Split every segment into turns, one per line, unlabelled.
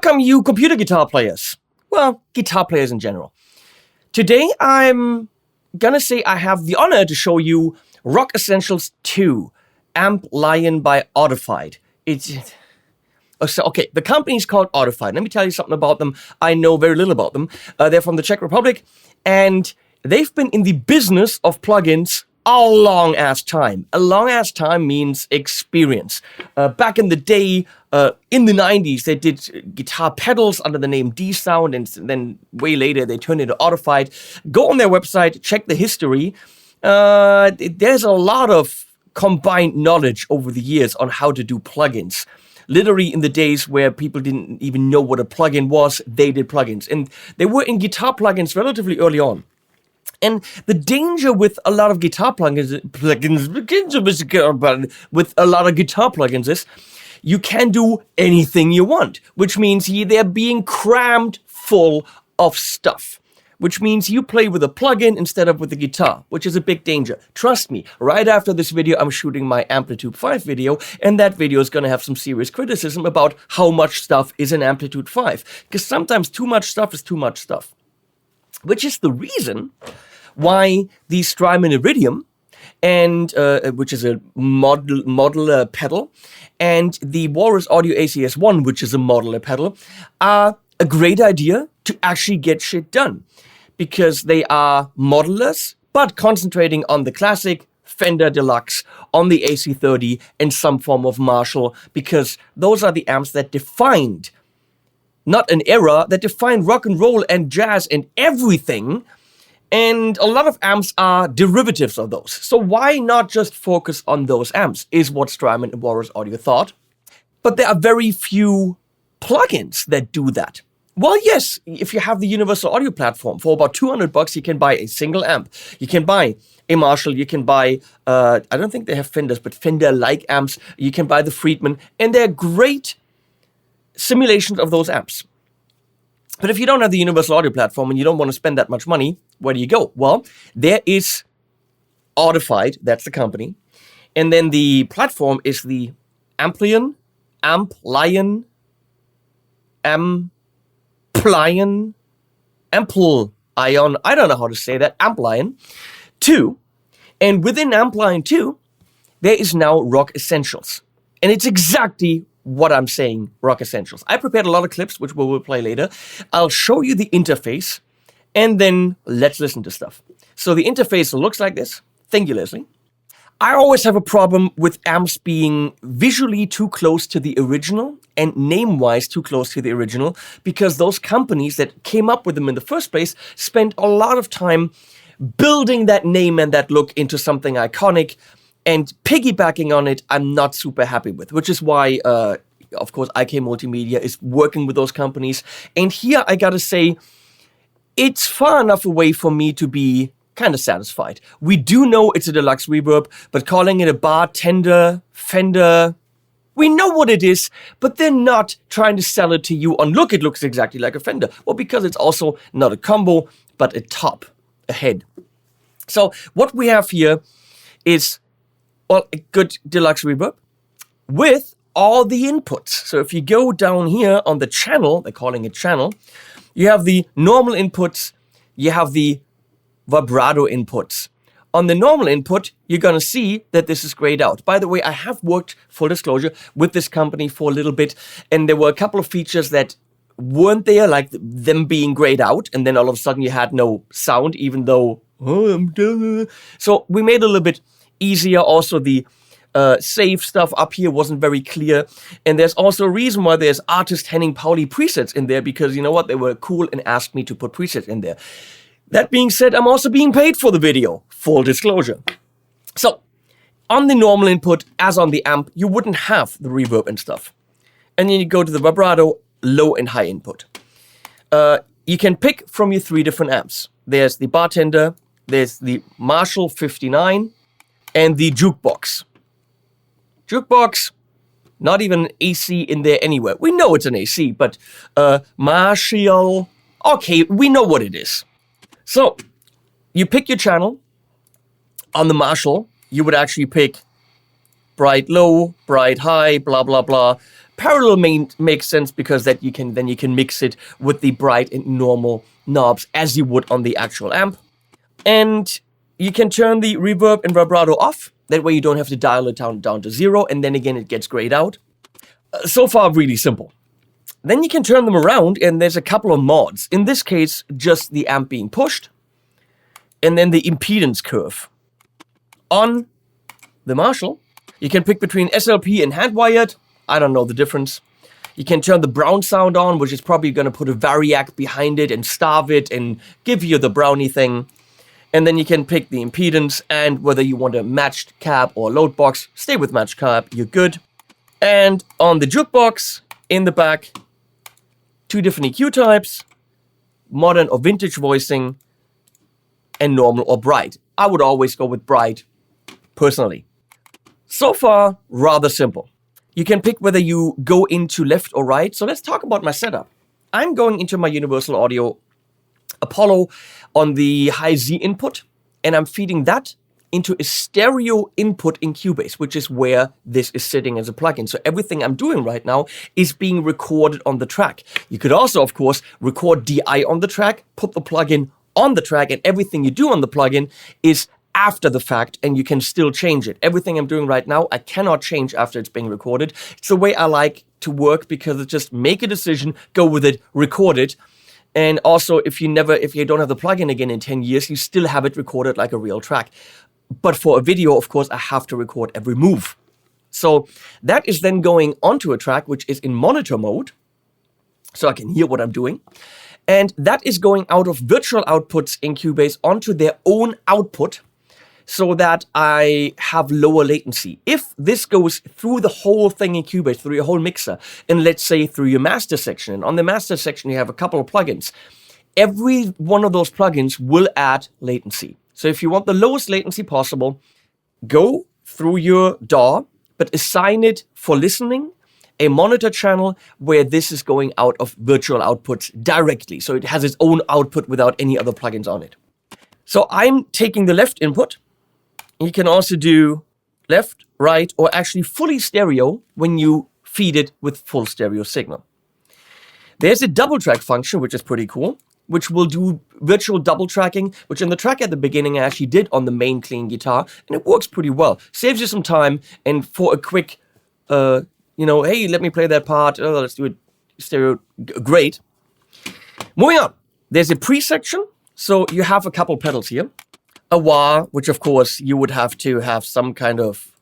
Welcome, you computer guitar players. Well, guitar players in general. Today, I'm gonna say I have the honor to show you Rock Essentials 2, AmpLion by Audified. Okay, the company is called Audified. Let me tell you something about them. I know very little about them. They're from the Czech Republic, and they've been in the business of plugins a long-ass time. A long-ass time means experience. Back in the day, in the 90s, they did guitar pedals under the name D-Sound, and then way later, they turned into Audified. Go on their website, check the history. There's a lot of combined knowledge over the years on how to do plugins. Literally in the days where people didn't even know what a plugin was, they did plugins. And they were in guitar plugins relatively early on. And the danger with a lot of guitar plugins is you can do anything you want, which means they're being crammed full of stuff, which means you play with a plugin instead of with the guitar, which is a big danger. Trust me, right after this video, I'm shooting my Amplitude 5 video, and that video is going to have some serious criticism about how much stuff is in Amplitude 5, because sometimes too much stuff is too much stuff, which is the reason why the Strymon Iridium, and which is a modular pedal, and the Walrus Audio ACS1, which is a modular pedal, are a great idea to actually get shit done. Because they are modulars, but concentrating on the classic Fender Deluxe, on the AC30, and some form of Marshall, because those are the amps that defined, not an era, that defined rock and roll and jazz and everything. And a lot of amps are derivatives of those. So why not just focus on those amps, is what Strymon and Walrus Audio thought. But there are very few plugins that do that. Well, yes, if you have the Universal Audio platform, for about $200, you can buy a single amp. You can buy a Marshall, you can buy, I don't think they have Fenders, but Fender-like amps. You can buy the Friedman, and they're great simulations of those amps. But if you don't have the Universal Audio platform and you don't want to spend that much money, where do you go? Well, there is Audified, that's the company. And then the platform is the AmpLion, I don't know how to say that, AmpLion 2. And within AmpLion 2, there is now Rock Essentials. And it's exactly what I'm saying, Rock Essentials. I prepared a lot of clips, which we will play later. I'll show you the interface, and then let's listen to stuff. So the interface looks like this. Thank you, Leslie. I always have a problem with amps being visually too close to the original and name-wise too close to the original, because those companies that came up with them in the first place spent a lot of time building that name and that look into something iconic, and piggybacking on it, I'm not super happy with, which is why, of course, IK Multimedia is working with those companies. And here, I gotta say, it's far enough away for me to be kind of satisfied. We do know it's a deluxe reverb, but calling it a bartender, Fender, we know what it is, but they're not trying to sell it to you on, look, it looks exactly like a Fender. Well, because it's also not a combo, but a top, a head. So what we have here is, well, a good deluxe reverb with all the inputs. So if you go down here on the channel, they're calling it channel, you have the normal inputs, you have the vibrato inputs. On the normal input, you're going to see that this is grayed out. By the way, I have worked, full disclosure, with this company for a little bit, and there were a couple of features that weren't there, like them being grayed out, and then all of a sudden you had no sound, even though, so we made it a little bit easier. Also, the save stuff up here wasn't very clear. And there's also a reason why there's artist Henning Pauli presets in there, because you know what? They were cool and asked me to put presets in there. That being said, I'm also being paid for the video. Full disclosure. So, on the normal input, as on the amp, you wouldn't have the reverb and stuff. And then you go to the vibrato, low and high input. You can pick from your 3 different amps. There's the Bartender, there's the Marshall 59, and the Jukebox. Jukebox, not even an AC in there anywhere. We know it's an AC, but Marshall, okay, we know what it is. So, you pick your channel. On the Marshall, you would actually pick bright low, bright high, blah, blah, blah. Parallel makes sense because that you can mix it with the bright and normal knobs as you would on the actual amp. And you can turn the reverb and vibrato off. That way you don't have to dial it down to 0, and then again it gets grayed out. So far, really simple. Then you can turn them around, and there's a couple of mods. In this case, just the amp being pushed, and then the impedance curve. On the Marshall, you can pick between SLP and hand-wired. I don't know the difference. You can turn the brown sound on, which is probably going to put a variac behind it and starve it and give you the brownie thing. And then you can pick the impedance and whether you want a matched cab or load box. Stay with matched cab, you're good. And on the jukebox, in the back, 2 different EQ types, modern or vintage voicing, and normal or bright. I would always go with bright, personally. So far, rather simple. You can pick whether you go into left or right. So let's talk about my setup. I'm going into my Universal Audio Apollo on the high Z input, and I'm feeding that into a stereo input in Cubase, which is where this is sitting as a plugin. So everything I'm doing right now is being recorded on the track. You could also, of course, record DI on the track, put the plugin on the track, and everything you do on the plugin is after the fact, and you can still change it. Everything I'm doing right now, I cannot change after it's being recorded. It's the way I like to work because it's just make a decision, go with it, record it. And also, if you don't have the plugin again in 10 years, you still have it recorded like a real track. But for a video, of course, I have to record every move. So that is then going onto a track, which is in monitor mode, so I can hear what I'm doing. And that is going out of virtual outputs in Cubase onto their own output, so that I have lower latency. If this goes through the whole thing in Cubase, through your whole mixer, and let's say through your master section, and on the master section you have a couple of plugins, every one of those plugins will add latency. So if you want the lowest latency possible, go through your DAW, but assign it for listening a monitor channel where this is going out of virtual outputs directly. So it has its own output without any other plugins on it. So I'm taking the left input. You can also do left, right, or actually fully stereo when you feed it with full stereo signal. There's a double track function, which is pretty cool, which will do virtual double tracking, which in the track at the beginning I actually did on the main clean guitar, and it works pretty well. Saves you some time, and for a quick, hey, let me play that part, let's do it stereo, great. Moving on, there's a pre-section, so you have a couple pedals here. A wah, which of course you would have to have some kind of,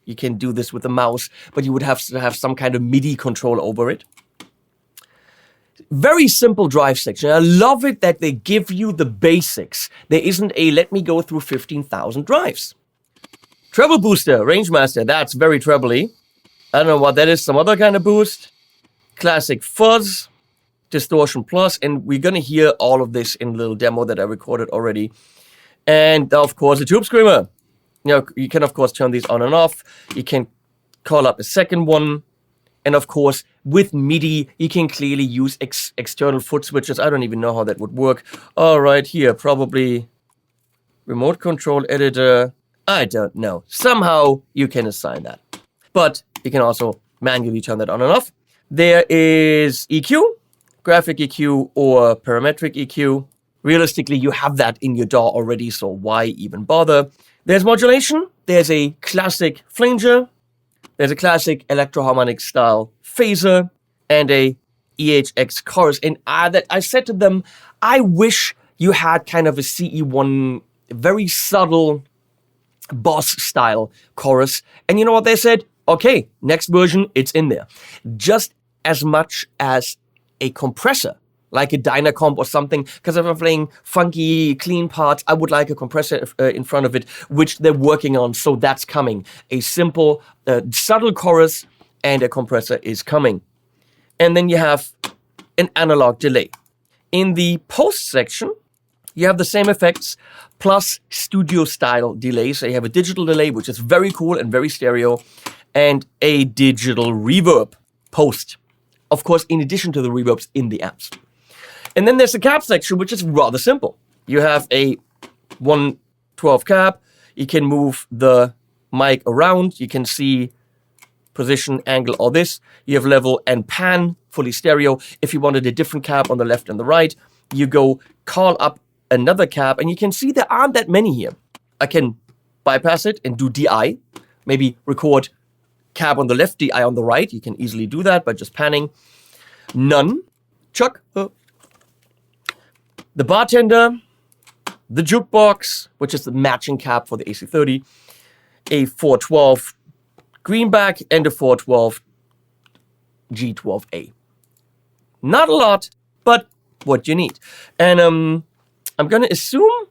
you can do this with the mouse, but you would have to have some kind of MIDI control over it. Very simple drive section. I love it that they give you the basics. There isn't a let me go through 15,000 drives. Treble booster, range master, that's very trebly. I don't know what that is, some other kind of boost. Classic fuzz, distortion plus, and we're gonna hear all of this in a little demo that I recorded already. And of course, a tube screamer. You can of course turn these on and off. You can call up a second one. And of course, with MIDI, you can clearly use external foot switches. I don't even know how that would work. All right, here, probably remote control editor. I don't know. Somehow you can assign that. But you can also manually turn that on and off. There is EQ, graphic EQ or parametric EQ. Realistically, you have that in your DAW already, so why even bother? There's modulation. There's a classic flanger. There's a classic electro-harmonic style phaser and a EHX chorus. And I said to them, I wish you had kind of a CE1, very subtle boss style chorus. And you know what they said? Okay, next version, it's in there. Just as much as a compressor, like a Dynacomp or something, because if I'm playing funky, clean parts, I would like a compressor in front of it, which they're working on, so that's coming. A simple, subtle chorus and a compressor is coming. And then you have an analog delay. In the post section, you have the same effects, plus studio-style delay. So you have a digital delay, which is very cool and very stereo, and a digital reverb post. Of course, in addition to the reverbs in the amps. And then there's the cab section, which is rather simple. You have a 112 cab. You can move the mic around. You can see position, angle, all this. You have level and pan, fully stereo. If you wanted a different cab on the left and the right, you go call up another cab, and you can see there aren't that many here. I can bypass it and do DI, maybe record cab on the left, DI on the right. You can easily do that by just panning. None, Chuck, the bartender, the jukebox, which is the matching cab for the AC30, a 412 greenback, and a 412 G12A. Not a lot, but what you need. And I'm going to assume,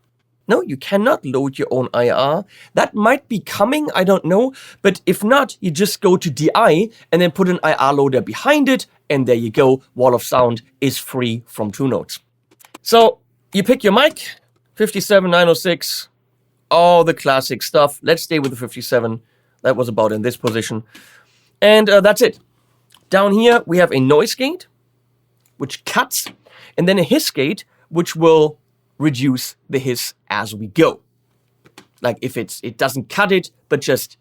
no, you cannot load your own IR. That might be coming, I don't know. But if not, you just go to DI and then put an IR loader behind it. And there you go. Wall of sound is free from True Notes. So you pick your mic, 57, 906, all the classic stuff. Let's stay with the 57. That was about in this position. And that's it. Down here, we have a noise gate, which cuts, and then a hiss gate, which will reduce the hiss as we go. Like if it doesn't cut it, but just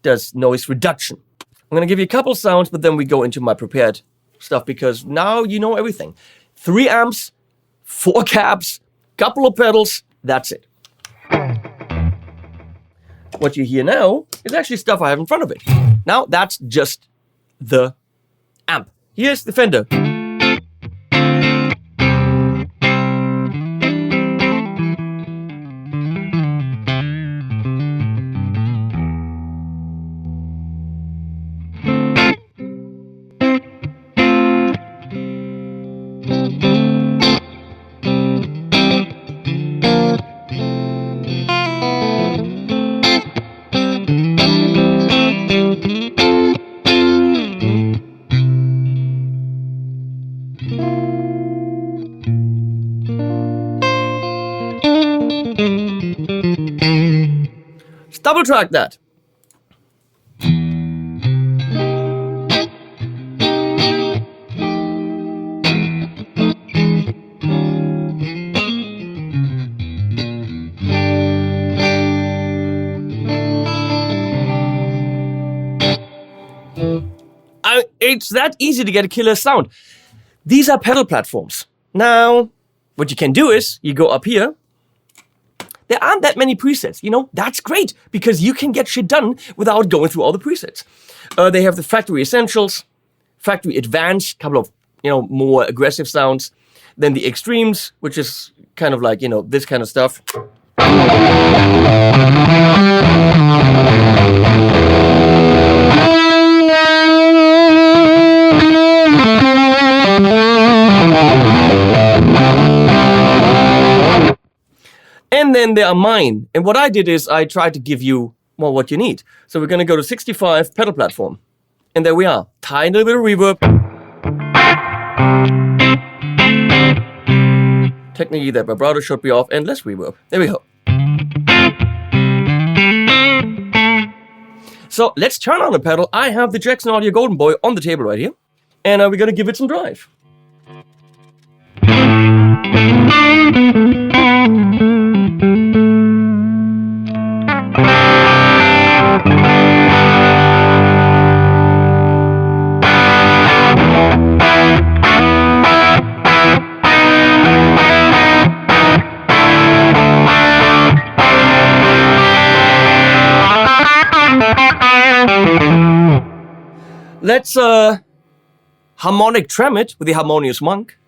does noise reduction. I'm going to give you a couple sounds, but then we go into my prepared stuff because now you know everything. 3 amps, 4 cabs, couple of pedals, that's it. What you hear now is actually stuff I have in front of it. Now that's just the amp. Here's the Fender. Double track that. It's that easy to get a killer sound. These are pedal platforms. Now, what you can do is you go up here. There aren't that many presets, you know, that's great because you can get shit done without going through all the presets. They have the factory essentials, factory advanced, couple of, you know, more aggressive sounds. Then the extremes, which is kind of like, you know, this kind of stuff. And then there are mine. And what I did is I tried to give you, well, what you need. So we're going to go to 65 pedal platform. And there we are. Tiny little bit of reverb. Technically that vibrato should be off and less reverb. There we go. So let's turn on the pedal. I have the Jackson Audio Golden Boy on the table right here. And we're going to give it some drive. Let's harmonic trem it with the Harmonious Monk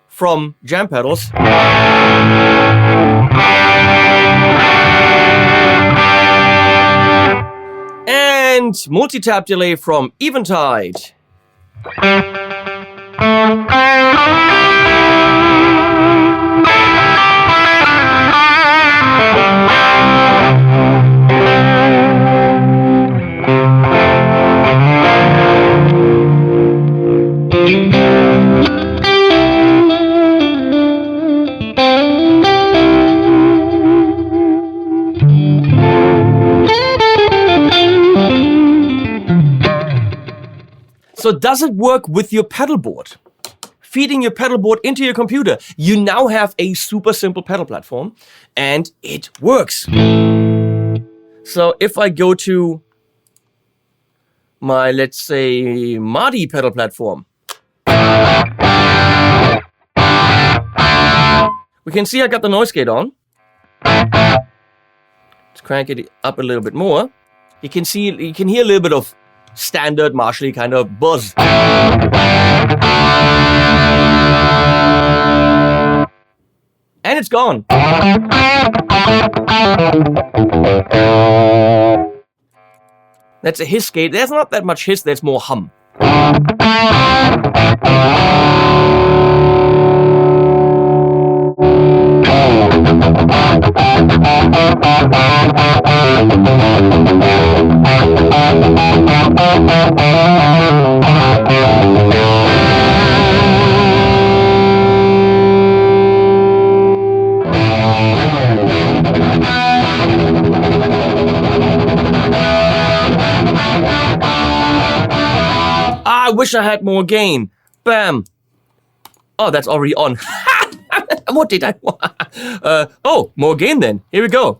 from Jam Pedals. And multi-tap delay from Eventide. So does it work with your pedal board? Feeding your pedal board into your computer, you now have a super simple pedal platform and it works. So if I go to my, let's say, MADI pedal platform. We can see I got the noise gate on. Let's crank it up a little bit more. You can hear a little bit of standard Marshall kind of buzz. And it's gone. That's a hiss gate. There's not that much hiss, there's more hum. I wish I had more gain. Bam. Oh, that's already on. What did I want? Oh, more gain then. Here we go.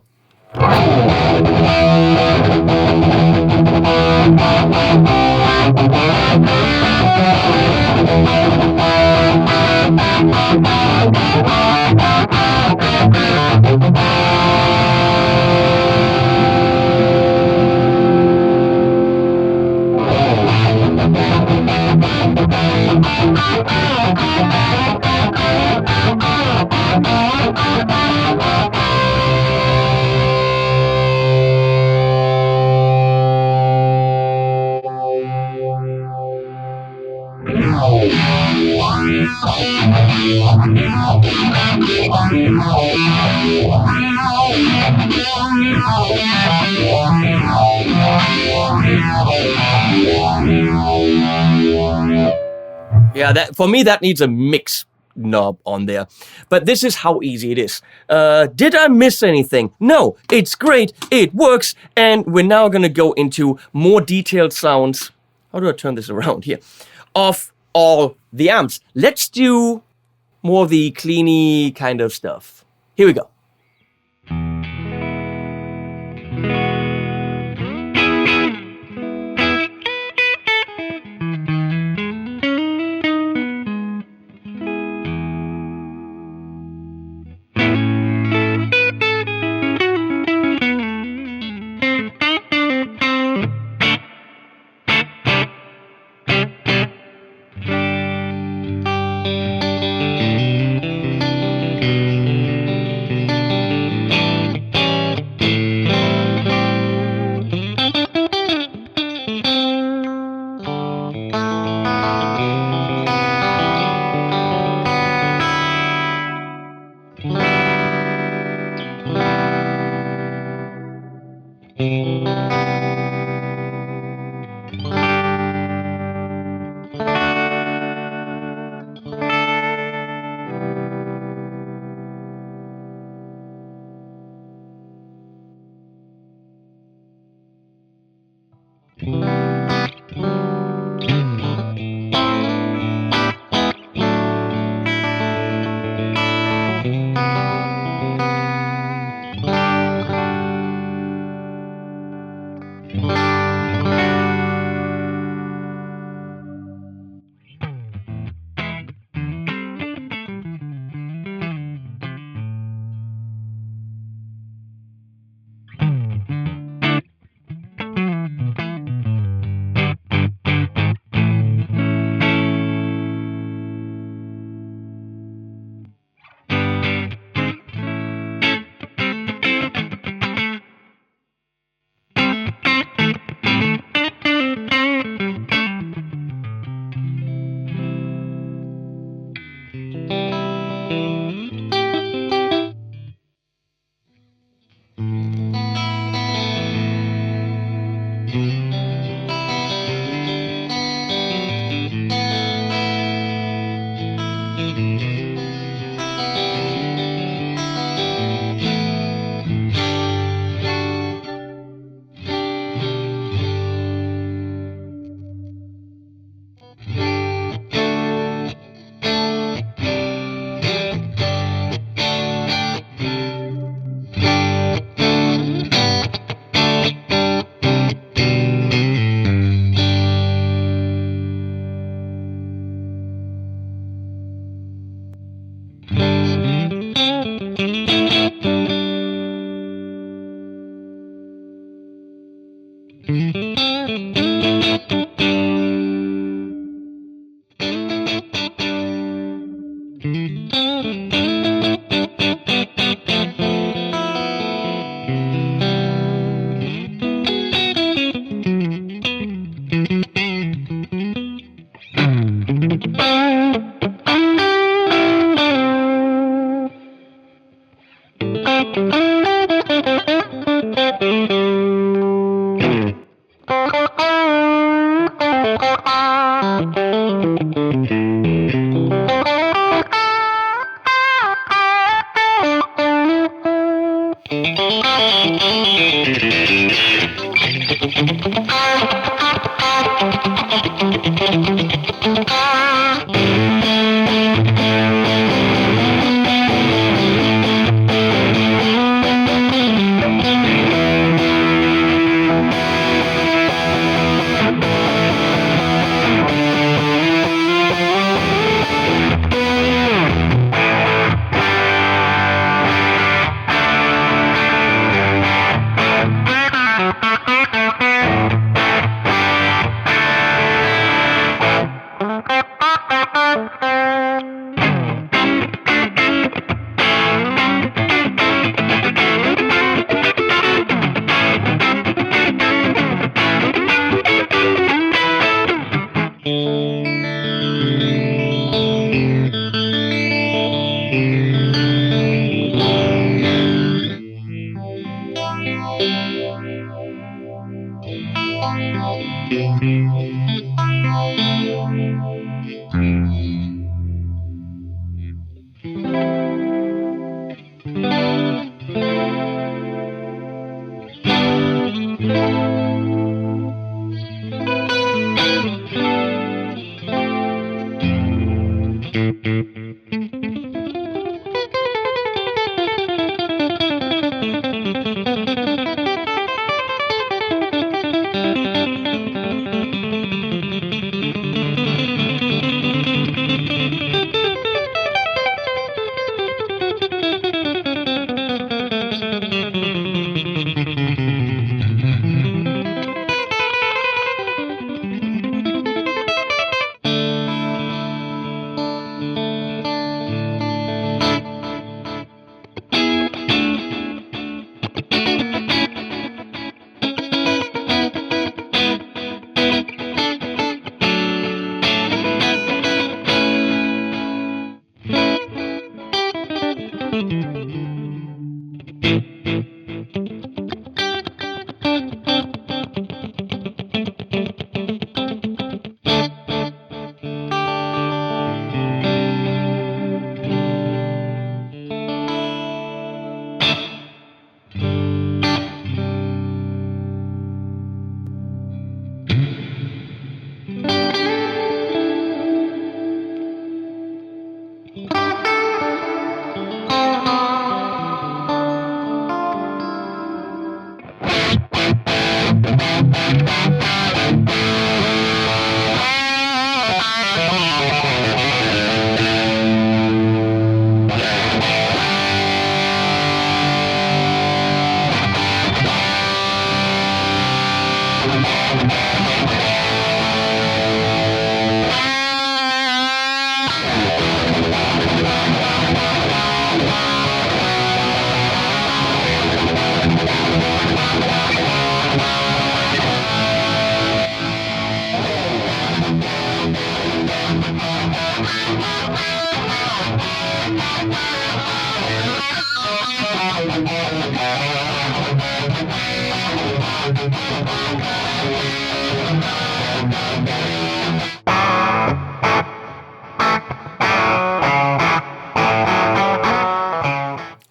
Yeah, that for me that needs a mix knob on there. But this is how easy it is. Did I miss anything? No, it's great, it works, and we're now gonna go into more detailed sounds. How do I turn this around here? Of all the amps. Let's do more of the cleany kind of stuff. Here we go.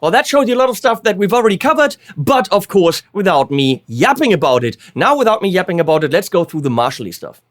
Well, that showed you a lot of stuff that we've already covered, but of course, without me yapping about it. Now, without me yapping about it, let's go through the Marshall-y stuff.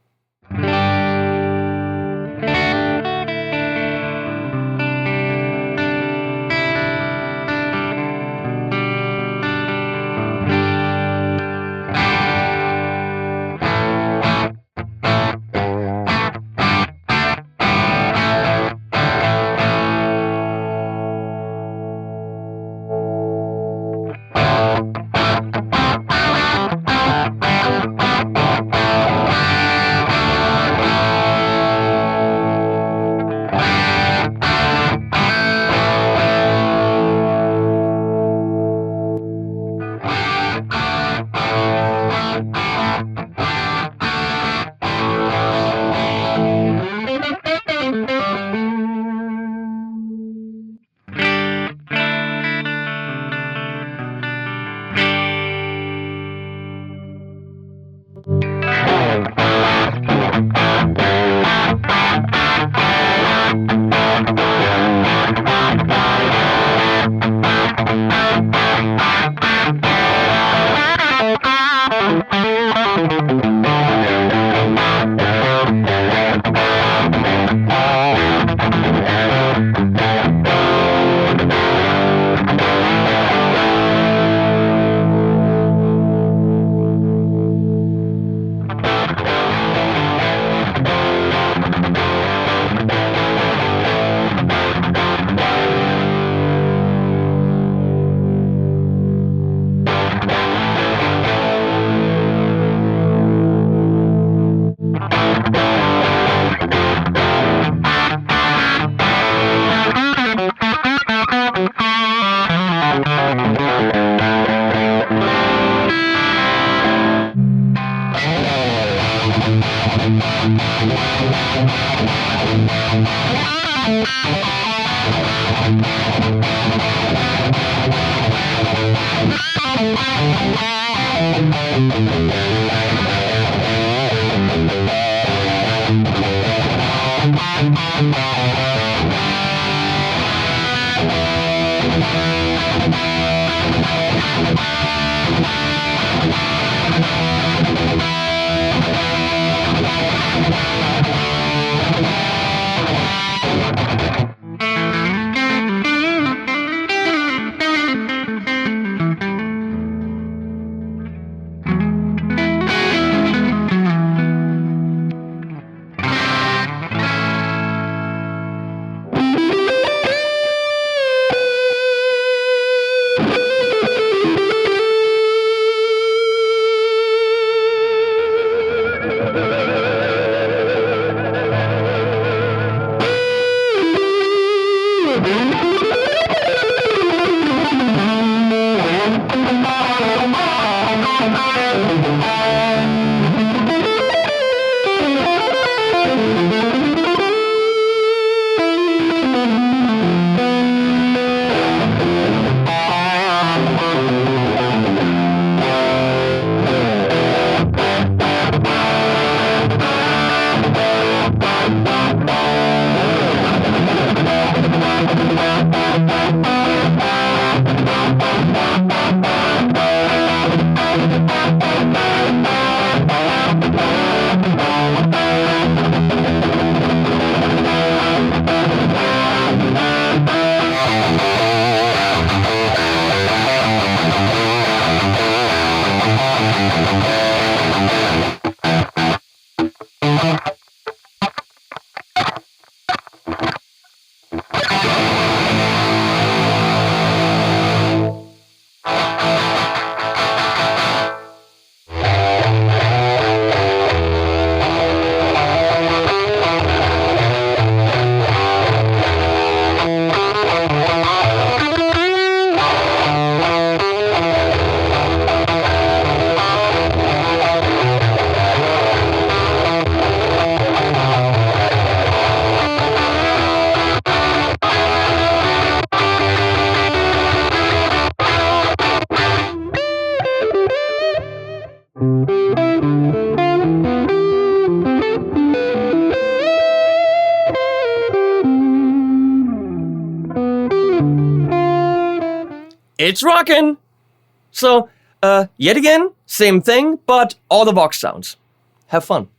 It's rockin'! So, yet again, same thing, but all the Vox sounds. Have fun.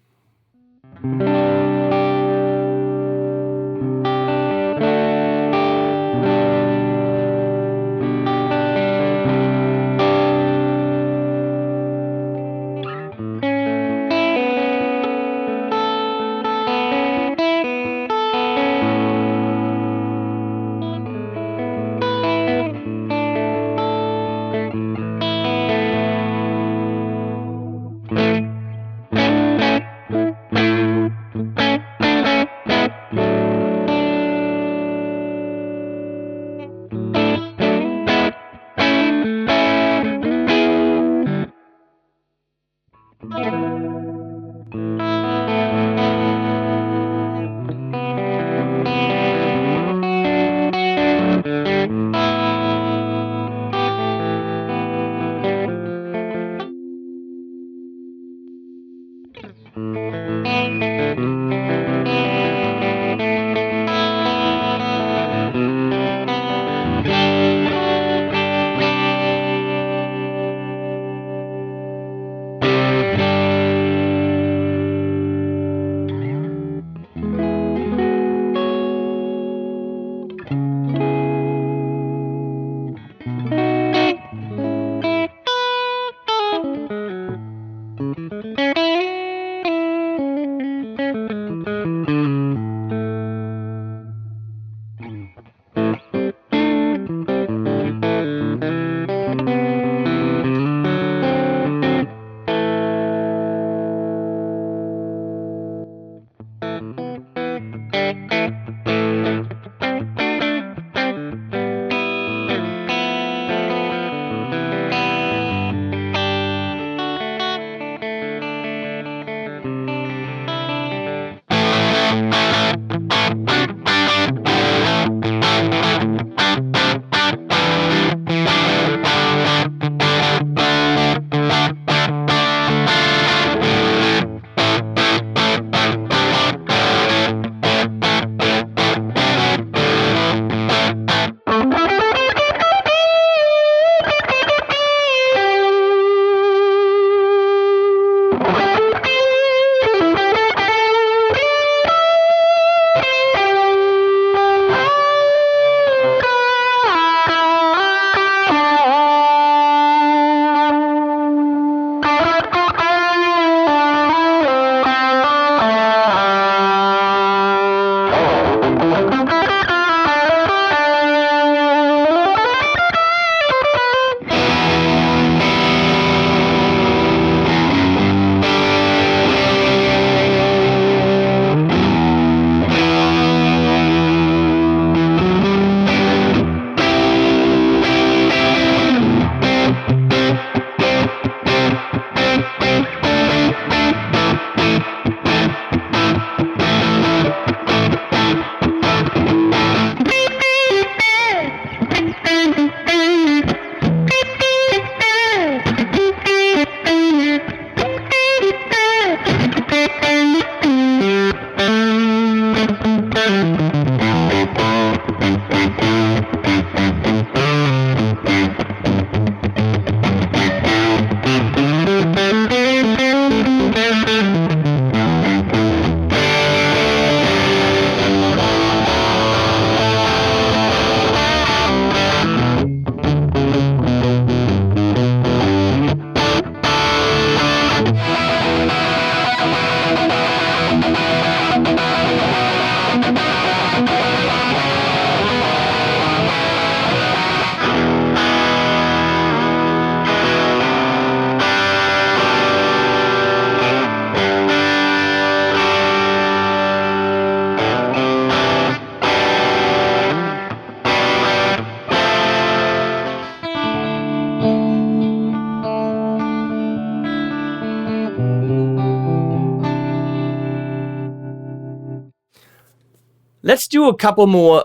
Let's do a couple more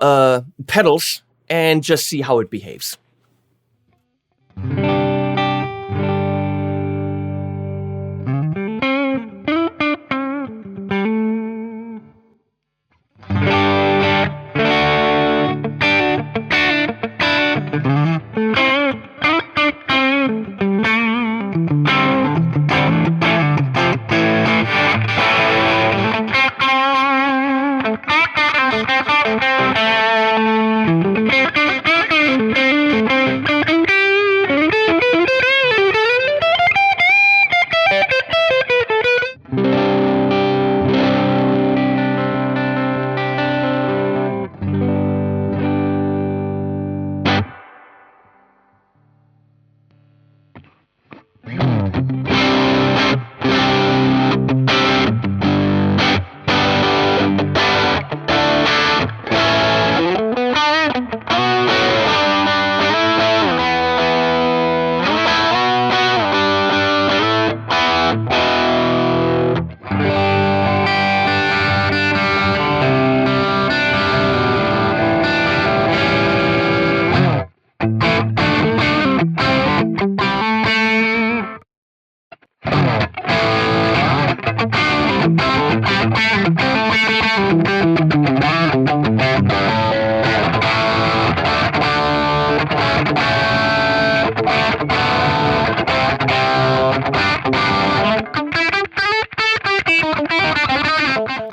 pedals and just see how it behaves.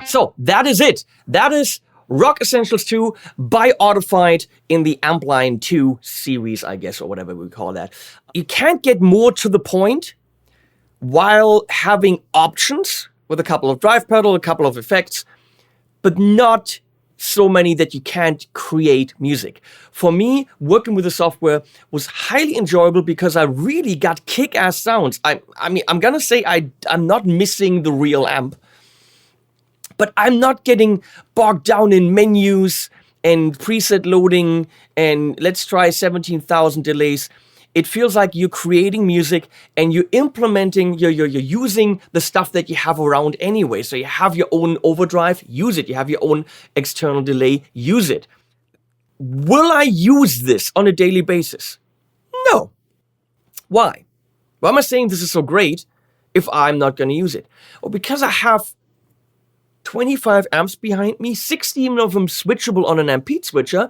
So that is it. That is Rock Essentials 2 by Audified in the AmpLion 2 series, I guess, or whatever we call that. You can't get more to the point while having options with a couple of drive pedal, a couple of effects, but not so many that you can't create music. For me, working with the software was highly enjoyable because I really got kick-ass sounds. I mean, I'm gonna say I'm not missing the real amp, but I'm not getting bogged down in menus and preset loading and let's try 17,000 delays. It feels like you're creating music and you're implementing, you're using the stuff that you have around anyway. So you have your own overdrive, use it. You have your own external delay, use it. Will I use this on a daily basis? No. Why? Why am I saying this is so great if I'm not going to use it? Well, because I have 25 amps behind me, 16 of them switchable on an Ampede switcher.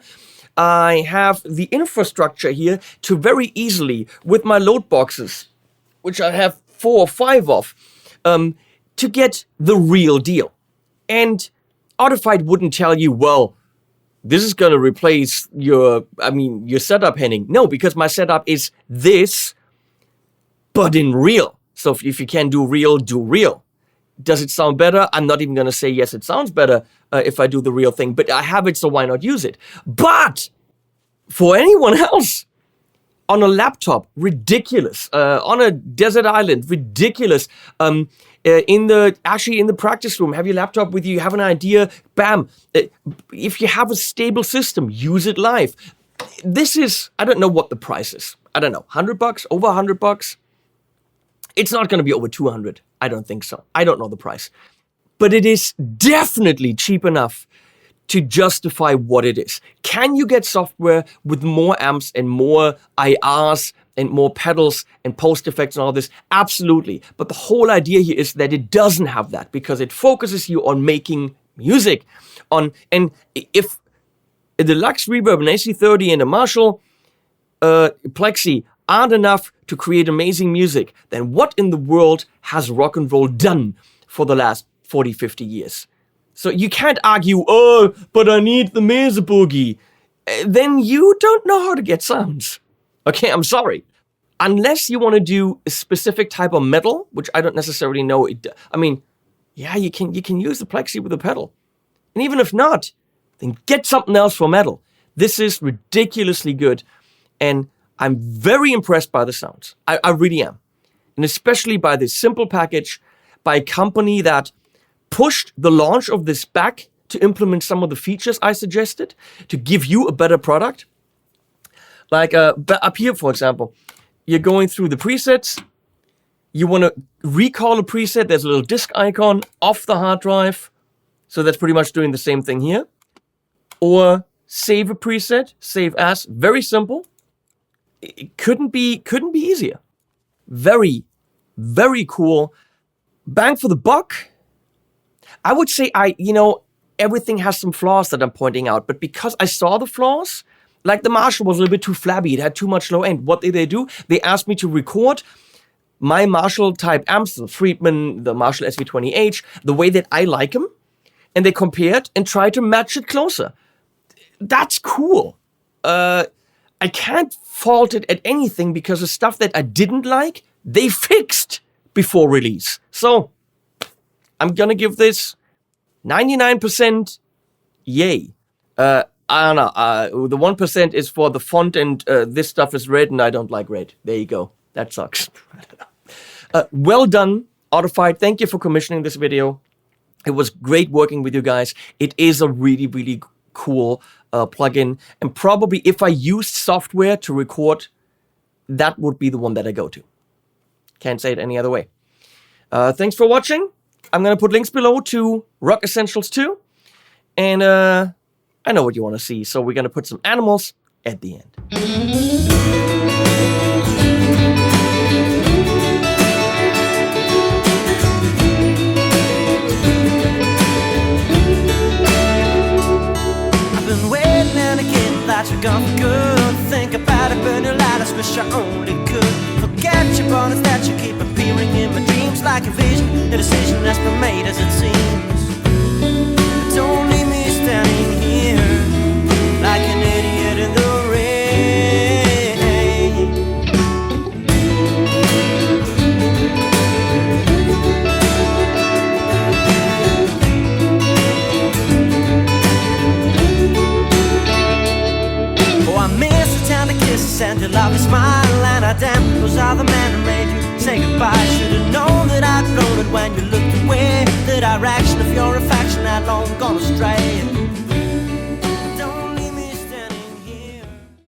I have the infrastructure here to very easily, with my load boxes, which I have 4 or 5 of, to get the real deal. And Audified wouldn't tell you, well, this is going to replace your setup, Henning. No, because my setup is this, but in real. So if you can do real, do real. Does it sound better? I'm not even going to say yes, it sounds better if I do the real thing, but I have it, so why not use it? But for anyone else, on a laptop, ridiculous. On a desert island, ridiculous. In the practice room, have your laptop with you, you have an idea, bam. If you have a stable system, use it live. This is, I don't know what the price is. I don't know, $100, over $100? It's not going to be over 200. I don't think so. I don't know the price. But it is definitely cheap enough to justify what it is. Can you get software with more amps and more IRs and more pedals and post effects and all this? Absolutely. But the whole idea here is that it doesn't have that because it focuses you on making music. And if a deluxe reverb, an AC30 and a Marshall Plexi aren't enough to create amazing music, then what in the world has rock and roll done for the last 40, 50 years? So you can't argue, oh, but I need the Mesa Boogie. Then you don't know how to get sounds. Okay, I'm sorry. Unless you want to do a specific type of metal, which I don't necessarily know. Yeah, you can use the Plexi with a pedal. And even if not, then get something else for metal. This is ridiculously good. And I'm very impressed by the sounds. I really am. And especially by this simple package, by a company that pushed the launch of this back to implement some of the features I suggested to give you a better product. Like up here, for example, you're going through the presets. You want to recall a preset. There's a little disk icon off the hard drive. So that's pretty much doing the same thing here. or save a preset, save as. Very simple. It couldn't be easier. Very, very cool. Bang for the buck. I would say everything has some flaws that I'm pointing out, but because I saw the flaws, like the Marshall was a little bit too flabby, it had too much low end. What did they do? They asked me to record my Marshall type amps, the Friedman, the Marshall SV20H, the way that I like them, and they compared and tried to match it closer. That's cool. I can't fault it at anything because the stuff that I didn't like, they fixed before release. So I'm gonna give this 99% yay. I don't know. The 1% is for the font, and this stuff is red, and I don't like red. There you go. That sucks. Well done, Audified. Thank you for commissioning this video. It was great working with you guys. It is a really, really cool plugin, and probably if I used software to record, that would be the one that I go to. Can't say it any other way. Thanks for watching. I'm gonna put links below to Rock Essentials 2, and I know what you want to see, so we're gonna put some animals at the end. You're gone for good. Think about it, burn your lighters, wish I only could forget your bonus that you keep appearing in my dreams like a vision, a decision that's been made as it seems. Don't